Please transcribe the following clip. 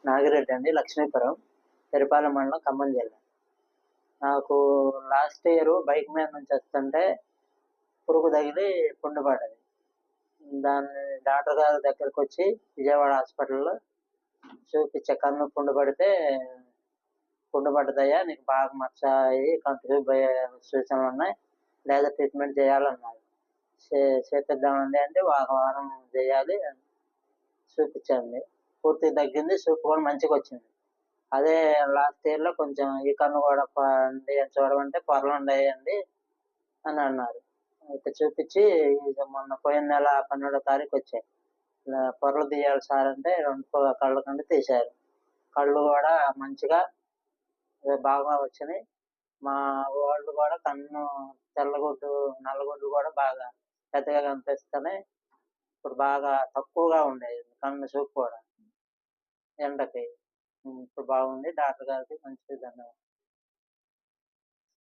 నాగిరెడ్డి అండి, లక్ష్మీపురం, పెరుపాలెం మండలం, ఖమ్మం జిల్లా. నాకు లాస్ట్ ఇయర్ బైక్ మీద నుంచి వస్తుంటే పురుగు తగిలి పుండు పడ్డది. దాన్ని డాక్టర్ గారి దగ్గరకు వచ్చి విజయవాడ హాస్పిటల్లో చూపించా. కన్ను పుండు పడితే, పుండు పడ్డదయ్యా, నీకు బాగా మచ్చ అయ్యి కంటి చూపు పోయే సూచనలు ఉన్నాయి, లేదా ట్రీట్మెంట్ చేయాలన్నారు. చేపిద్దామండి అంటే ఒక వారం చేయాలి చూపించండి. పూర్తిగా తగ్గింది, చూపు కూడా మంచిగా వచ్చింది. అదే లాస్ట్ ఇయర్లో కొంచెం ఈ కన్ను కూడా చూడమంటే పొరలు ఉన్నాయండి అని అన్నారు. అయితే చూపించి మొన్న పోయిన నెల 12వ తారీఖు వచ్చాయి. పొరలు తీయాలి సార్ అంటే 2 కళ్ళ కండి తీశారు. కళ్ళు కూడా మంచిగా బాగా వచ్చినాయి. మా వాళ్ళు కూడా కన్ను తెల్లగుడ్డు నల్లగుడ్డు కూడా బాగా పెద్దగా కనిపిస్తున్నాయి. ఇప్పుడు బాగా తక్కువగా ఉండేది కన్ను చూపు కూడా ఎండకి. ఇప్పుడు బాగుంది. డాక్టర్ గారికి మంచిది ధన్యవాదాలు.